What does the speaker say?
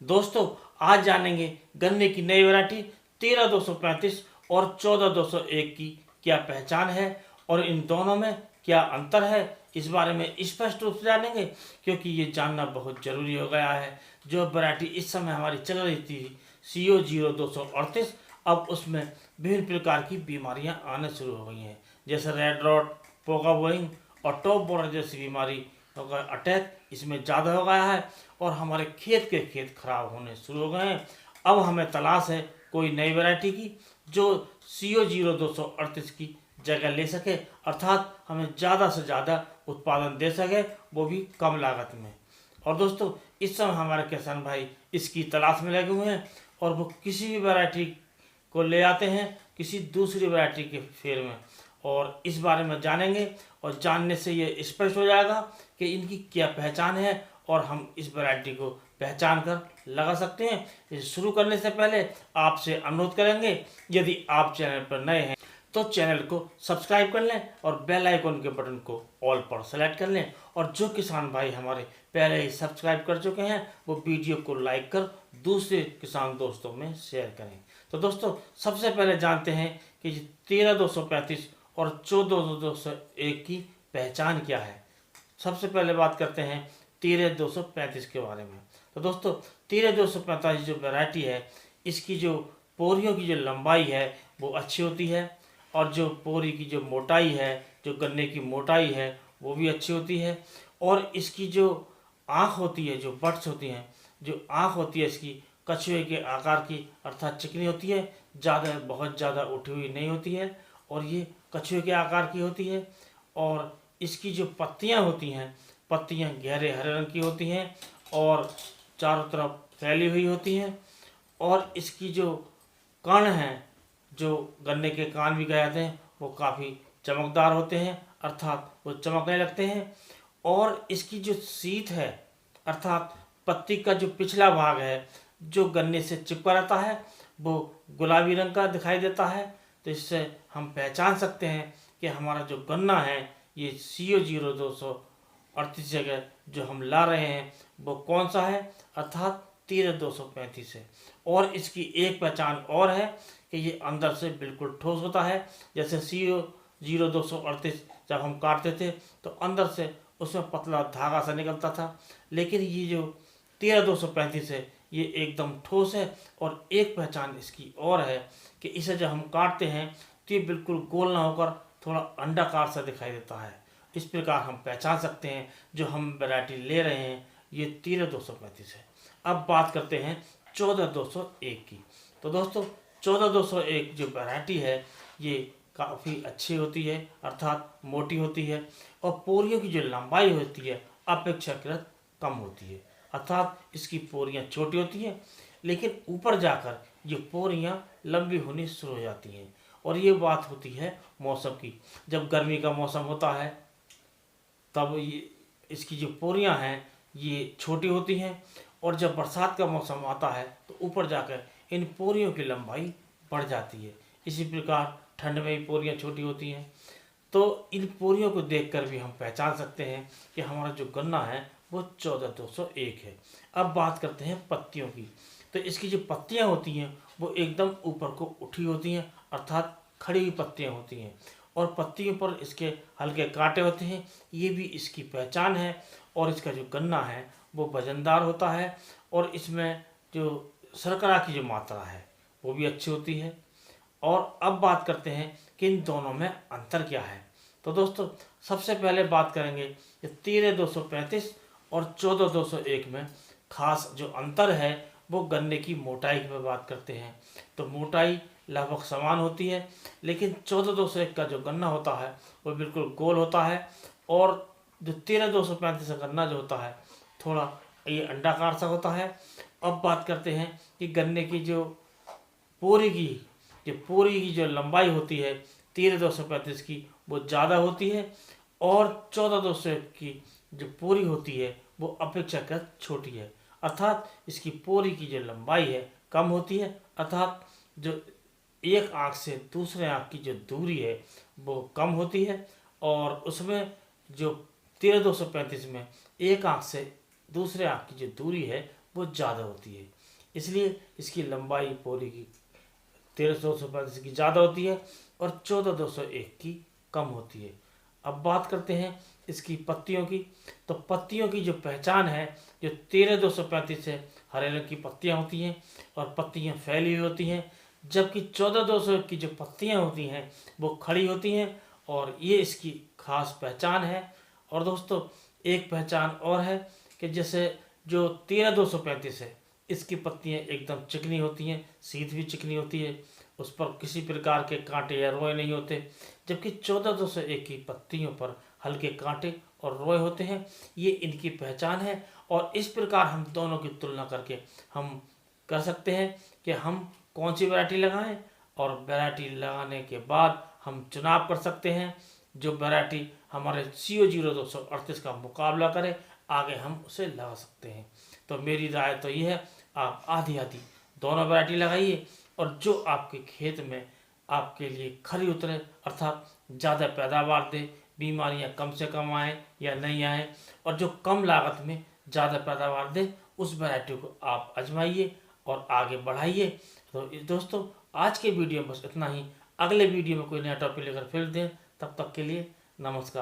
दोस्तों आज जानेंगे गन्ने की नई वैरायटी 13-235 और 14-201 की क्या पहचान है और इन दोनों में क्या अंतर है, इस बारे में स्पष्ट रूप से जानेंगे क्योंकि ये जानना बहुत जरूरी हो गया है। जो वैरायटी इस समय हमारी चल रही थी CO0238, अब उसमें विभिन्न प्रकार की बीमारियां आने शुरू हो गई हैं, जैसे रेड रॉट, पोका बोइंग और टॉप बॉर्डर जैसी बीमारी का अटैक इसमें ज़्यादा हो गया है और हमारे खेत के खेत खराब होने शुरू हो गए हैं। अब हमें तलाश है कोई नई वैरायटी की जो CO0238 की जगह ले सके, अर्थात हमें ज़्यादा से ज़्यादा उत्पादन दे सके, वो भी कम लागत में। और दोस्तों इस समय हमारे किसान भाई इसकी तलाश में लगे हुए हैं और वो किसी भी वैरायटी को ले आते हैं किसी दूसरी वैरायटी के फेर में, और इस बारे में जानेंगे और जानने से ये स्पष्ट हो जाएगा कि इनकी क्या पहचान है और हम इस वैरायटी को पहचान कर लगा सकते हैं। इसे शुरू करने से पहले आपसे अनुरोध करेंगे, यदि आप चैनल पर नए हैं तो चैनल को सब्सक्राइब कर लें और बेल आइकन के बटन को ऑल पर सेलेक्ट कर लें, और जो किसान भाई हमारे पहले ही सब्सक्राइब कर चुके हैं वो वीडियो को लाइक कर दूसरे किसान दोस्तों में शेयर करें। तो दोस्तों सबसे पहले जानते हैं कि 13-235 और 14-201 की पहचान क्या है। सबसे पहले बात करते हैं 13-235 के बारे में। तो दोस्तों 13-245 जो वैरायटी है, इसकी जो पोरियों की जो लंबाई है वो अच्छी होती है, और जो पोरी की जो मोटाई है, जो गन्ने की मोटाई है वो भी अच्छी होती है, और इसकी जो आँख होती है, जो बट्स होती हैं, जो आँख होती है इसकी कछुए के आकार की, अर्थात चिकनी होती है, ज़्यादा बहुत ज़्यादा उठी हुई नहीं होती है, और ये कछुए के आकार की होती है। और इसकी जो पत्तियाँ होती हैं, पत्तियाँ गहरे हरे रंग की होती हैं और चारों तरफ फैली हुई होती हैं, और इसकी जो कण हैं, जो गन्ने के कान भी कहे जाते हैं, वो काफ़ी चमकदार होते हैं, अर्थात वो चमकने लगते हैं। और इसकी जो सीट है, अर्थात पत्ती का जो पिछला भाग है जो गन्ने से चिपका रहता है, वो गुलाबी रंग का दिखाई देता है। तो इससे हम पहचान सकते हैं कि हमारा जो गन्ना है ये CO0238 जगह जो हम ला रहे हैं वो कौन सा है, अर्थात 13-235 है। और इसकी एक पहचान और है कि ये अंदर से बिल्कुल ठोस होता है। जैसे CO0238 जब हम काटते थे तो अंदर से उसमें पतला धागा सा निकलता था, लेकिन ये जो 13-235 है ये एकदम ठोस है। और एक पहचान इसकी और है कि इसे जब हम काटते हैं तो ये बिल्कुल गोल ना होकर थोड़ा अंडाकार सा दिखाई देता है। इस प्रकार हम पहचान सकते हैं जो हम वैरायटी ले रहे हैं ये 13-235 है। अब बात करते हैं 14-201 की। तो दोस्तों 14-201 जो वैरायटी है ये काफ़ी अच्छी होती है, अर्थात मोटी होती है, और पोरियों की जो लंबाई होती है अपेक्षाकृत कम होती है, अर्थात इसकी पोरियां छोटी होती हैं, लेकिन ऊपर जाकर ये पोरियां लंबी होनी शुरू हो जाती हैं। और ये बात होती है मौसम की। जब गर्मी का मौसम होता है तब ये इसकी जो पोरियां हैं ये छोटी होती हैं, और जब बरसात का मौसम आता है तो ऊपर जाकर इन पोरियों की लंबाई बढ़ जाती है। इसी प्रकार ठंड में ही पोरियां छोटी होती हैं। तो इन पोरियों को देखकर भी हम पहचान सकते हैं कि हमारा जो गन्ना है वो 14-201 है। अब बात करते हैं पत्तियों की। तो इसकी जो पत्तियां होती हैं वो एकदम ऊपर को उठी होती हैं, अर्थात खड़ी हुई पत्तियां होती हैं, और पत्तियों पर इसके हल्के कांटे होते हैं, ये भी इसकी पहचान है। और इसका जो गन्ना है वो वजनदार होता है, और इसमें जो शर्करा की जो मात्रा है वो भी अच्छी होती है। और अब बात करते हैं कि इन दोनों में अंतर क्या है। तो दोस्तों सबसे पहले बात करेंगे कि 13-235 और 14-201 में खास जो अंतर है वो गन्ने की मोटाई की बात करते हैं। तो मोटाई लगभग समान होती है, लेकिन 14-201 का जो गन्ना होता है वो बिल्कुल गोल होता है, और जो 13-235 का गन्ना जो होता है थोड़ा ये अंडाकार सा होता है। अब बात करते हैं कि गन्ने की जो पोरी की जो लंबाई होती है 13-235 की वो ज़्यादा होती है, और 14-201 की जो पोरी होती है वो अपेक्षाकृत छोटी है, अर्थात इसकी पोरी की जो लंबाई है कम होती है, अर्थात जो एक आँख से दूसरे आँख की जो दूरी है वो कम होती है। और उसमें जो 13-235 में एक आँख से दूसरे आँख की जो दूरी है वो ज़्यादा होती है, इसलिए इसकी लंबाई पोरी की 13,235 की ज़्यादा होती है और 14,201 की कम होती है। अब बात करते हैं इसकी पत्तियों की। तो पत्तियों की जो पहचान है, जो 13,235 से हरे रंग की पत्तियां होती हैं और पत्तियां फैली हुई होती हैं, जबकि 14,201 की जो पत्तियां होती हैं वो खड़ी होती हैं, और ये इसकी खास पहचान है। और दोस्तों, एक पहचान और है कि जैसे जो 13,235 है, इसकी पत्तियां एकदम चिकनी होती हैं, सीध भी चिकनी होती है, उस पर किसी प्रकार के कांटे या रोए नहीं होते, जबकि 14,201 की पत्तियों पर हल्के कांटे और रोए होते हैं। ये इनकी पहचान है, और इस प्रकार हम दोनों की तुलना करके हम कर सकते हैं कि हम कौन सी वैरायटी लगाएं, और वैरायटी लगाने के बाद हम चुनाव कर सकते हैं जो वैरायटी हमारे CO0238 का मुकाबला करे, आगे हम उसे लगा सकते हैं। तो मेरी राय तो ये है, आप आधी आधी दोनों वैरायटी लगाइए, और जो आपके खेत में आपके लिए खरी उतरे, अर्थात ज़्यादा पैदावार दे, बीमारियां कम से कम आए या नहीं आए, और जो कम लागत में ज़्यादा पैदावार दे, उस वैरायटी को आप आजमाइए और आगे बढ़ाइए। तो दोस्तों, आज के वीडियो में बस इतना ही। अगले वीडियो में कोई नया टॉपिक लेकर फिर दें, तब तक के लिए नमस्कार।